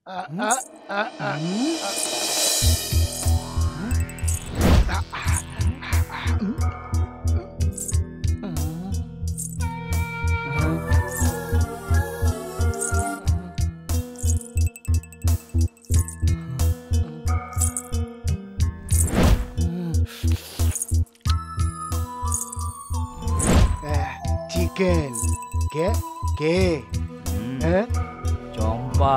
Chicken কে কে চম্পা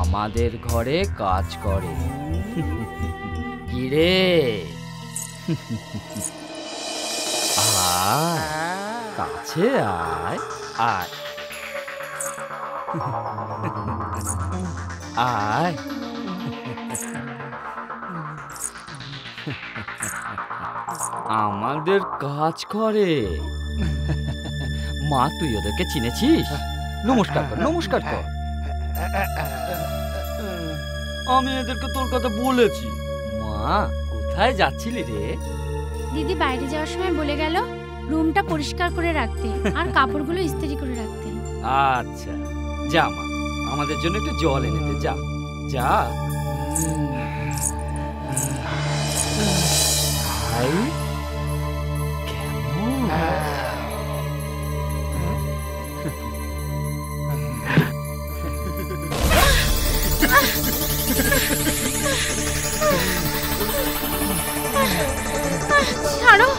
আমাদের ঘরে কাজ করে। কিরে আয় কাছে আয় আয় আয়। আমাদের কাজ করে। মা তুই ওদেরকে চিনেছিস? নমস্কার কর, নমস্কার কর। আমি এদেরকে তোর কথা বলেছি। মা কোথায় যাচ্ছিলি রে? দিদি বাইরে যাওয়ার সময় বলে গেল রুমটা পরিষ্কার করে রাখতে আর কাপড়গুলো ইস্ত্রি করে রাখতে। আচ্ছা যা মা, আমাদের জন্য একটু জল এনে দে। যা যা। ভাই কেমন? ছাড়ো।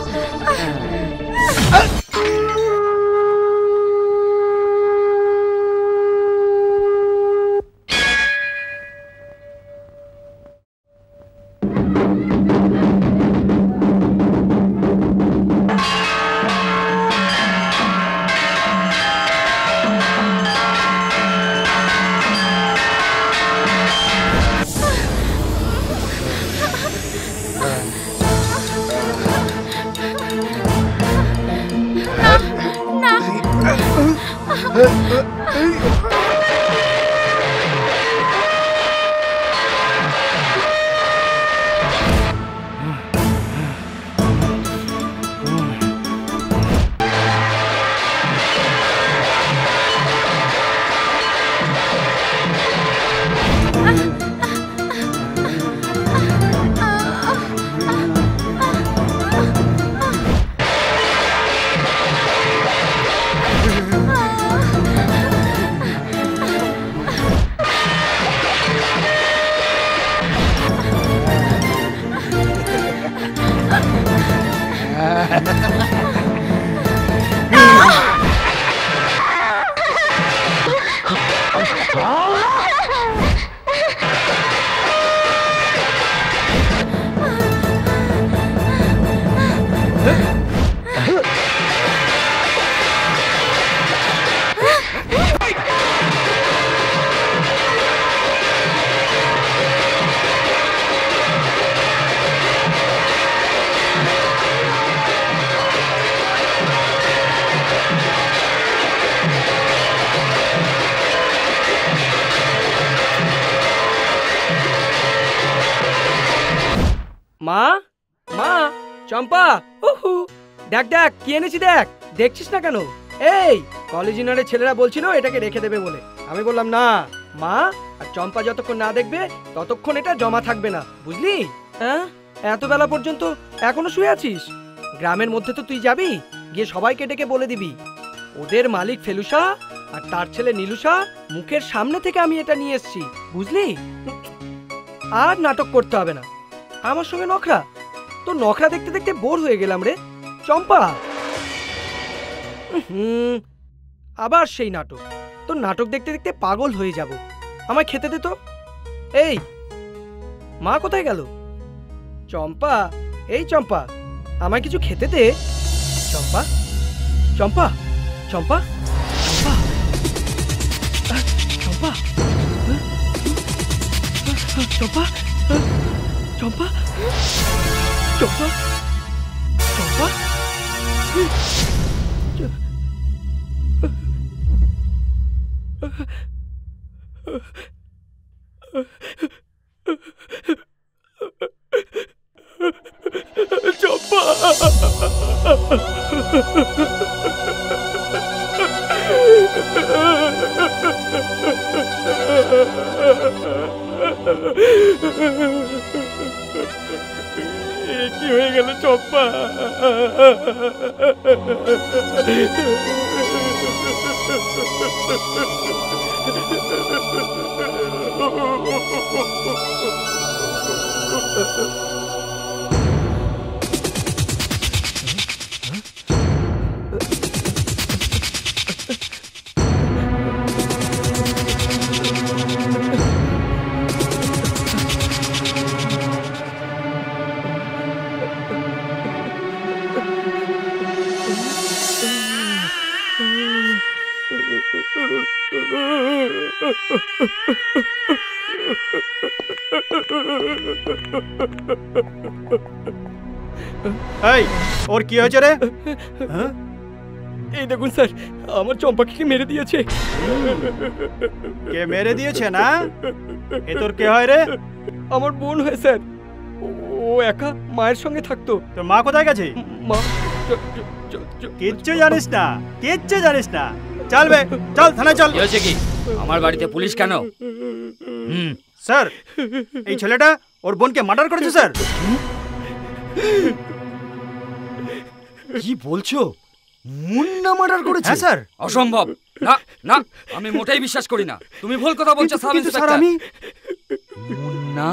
মা মা চম্পা, উহু দেখ দেখ কি এনেছি দেখ। দেখছিস না কেন? এই কলেজ ইউনিয়নের ছেলেরা বলছিল এটাকে রেখে দেবে বলে। আমি বললাম না মা, আর চম্পা যতক্ষণ না দেখবে ততক্ষণ এটা জমা থাকবে না, বুঝলি? হ্যাঁ, এত বেলা পর্যন্ত এখনো শুয়ে আছিস? গ্রামের মধ্যে তো তুই যাবি, গিয়ে সবাইকে ডেকে বলে দিবি ওদের মালিক ফেলুসা আর তার ছেলে নীলুসা মুখের সামনে থেকে আমি এটা নিয়ে এসেছি, বুঝলি? আর নাটক করতে হবে না। আমার সঙ্গে নখরা, তো নখরা দেখতে দেখতে বোর হয়ে গেলাম রে চম্পা। আবার সেই নাটক, তো নাটক দেখতে দেখতে পাগল হয়ে যাব। আমায় খেতে দে তো। এই মা কোথায় গেল? চম্পা, এই চম্পা, আমায় কিছু খেতে দে। চম্পা চম্পা চম্পা চম্পা চম্পা চম্পা চম্পা চম্পা চম্পা চম্পা কি হয়ে গেল চম্পা? এই ওর কি হয়েছে রে? হ্যাঁ? এই দেখুন স্যার, আমার চম্পাকে মেরে দিয়েছে। কে মেরে দিয়েছে না? এ তোর কে হয় রে? আমার বোন হয় স্যার। ও একা মায়ের সঙ্গে থাকতো। তোর মা কোথায় গেছে? মা কিচ্ছু জানিস না, কিচ্ছু জানিস না। চল বে, চল থানায় চল। কি হয়েছে কি? আমার বাড়িতে পুলিশ কেন? স্যার, এই ছেলেটা ওর বোনকে মার্ডার করেছে স্যার। কি বলছো? মুন্না মার্ডার করেছে? হ্যাঁ স্যার। অসম্ভব। না না, আমি মোটেই বিশ্বাস করি না। তুমি ভুল কথা বলছো সাব কিন্তু স্যার ইন্সপেক্টর। আমি মুন্না,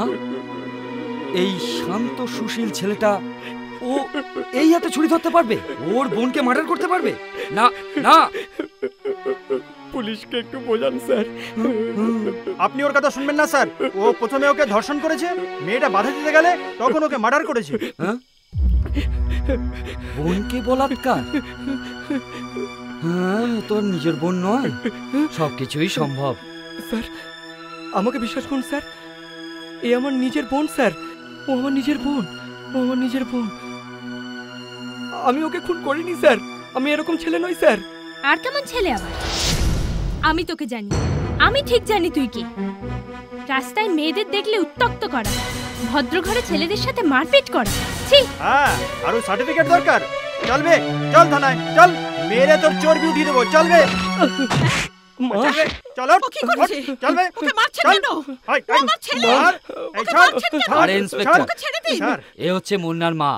এই শান্ত সুশীল ছেলেটা ও এই হাতে ছুরি ধরতে পারবে? ওর বোনকে মার্ডার করতে পারবে? না না, পুলিশকে একটু বোঝান স্যার। আপনি ওর কথা শুনবেন না স্যার। ও প্রথমে ওকে ধর্ষণ করেছে, মেয়েটা বাধা দিতে গেলে তখন ওকে মার্ডার করেছে। হ্যাঁ? বোনকে বলাৎকার? হ্যাঁ, তোর নিজের বোন নয়, সবকিছুই সম্ভব। স্যার, আমাকে বিশ্বাস করুন স্যার, এ আমার নিজের বোন স্যার। ও আমার নিজের বোন, ও আমার নিজের বোন। আমি ওকে খুন করিনি স্যার। আমি এরকম ছেলে নই স্যার। আর কেমন ছেলে আবার? আমি তোকে জানি, আমি ঠিক জানি তুই কি। রাস্তায় মেয়েদের দেখলে উত্ত্যক্ত করা, ভদ্র ঘরে ছেলেদের সাথে মারপিট করা। ছি! হ্যাঁ, আর ওই সার্টিফিকেট দরকার। চল বে, চল থানায় চল। মেরে তোর চর্বি উঠিয়ে দেবো। চল বে, মা, চল বে, চল ওঠ, কি করেছে? ওঠ, চল বে। ওকে মারছেন চল। কেন? হাই, ও হাই, আমার ছেলে। মার। এই ওকে ছাড়, মারছেন কেন? ছাড়, আরে ইন্সপেক্টর, ওকে ছেড়ে দিন। ছাড়। এ হচ্ছে মুন্নার মা।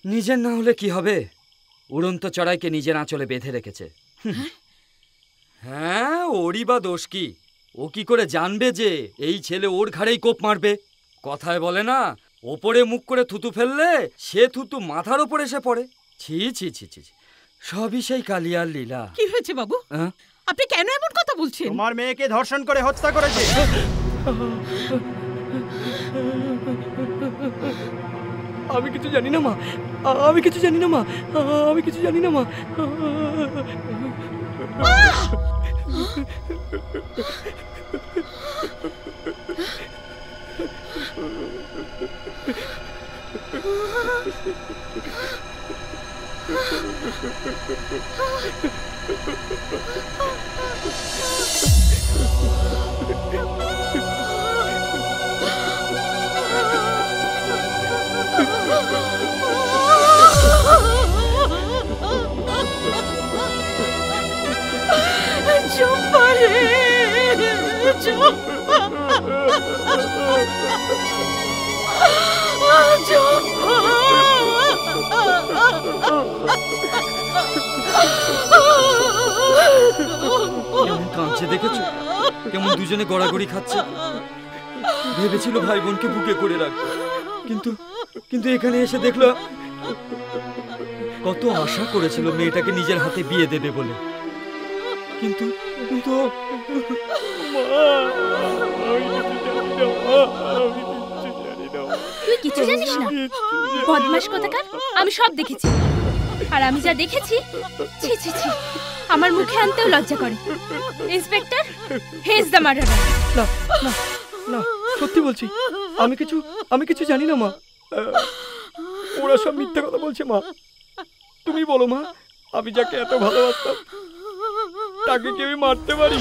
নিজের না হলে কি হবে? উড়ন্ত চড়াইকে নিজের আঁচলে বেঁধে রেখেছে। হ্যাঁ, ওরই বা দোষ কি? ও কি করে জানবে যে এই ছেলে ওর ঘাড়েই কোপ মারবে? কথায় বলে না, ওপরে মুখ করে থুতু ফেললে সে থুতু মাথার ওপর এসে পড়ে। ছি ছি ছি ছি ছি। সবই সেই কালিয়ার লীলা। কি হয়েছে বাবু? হ্যাঁ? আপনি কেন এমন কথা বলছেন? তোমার মেয়েকে ধর্ষণ করে হত্যা করেছে। আমি কিছু জানি না মা। আমি কিছু জানি না মা। আমি কিছু জানি না মা। চম্পা রে, চম্পা, কেমন কাঁদছে দেখেছো? কেমন দুজনে গড়াগড়ি খাচ্ছে। ভেবেছিল ভাই বোনকে বুকে করে রাখবে, কিন্তু কিন্তু এখানে এসে দেখলো কত আশা করেছিল মেয়েটাকে নিজের হাতে বিয়ে দেবে বলে, কিন্তু কিন্তু তুই কিছু জানিস না? বদমাশ কোথাকার! আমি সব দেখেছি, আর আমি যা দেখেছি, ছি ছি ছি, আমার মুখে আনতেও লজ্জা করে। Inspector, he is the murderer. না না না, সত্যি বলছি, আমি কিছু জানি না মা। ওরা সব মিথ্যা কথা বলছে মা। তুমি বলো মা, আমি যাকে এত ভালোবাসতাম তাকে কি আমি মারতে পারি?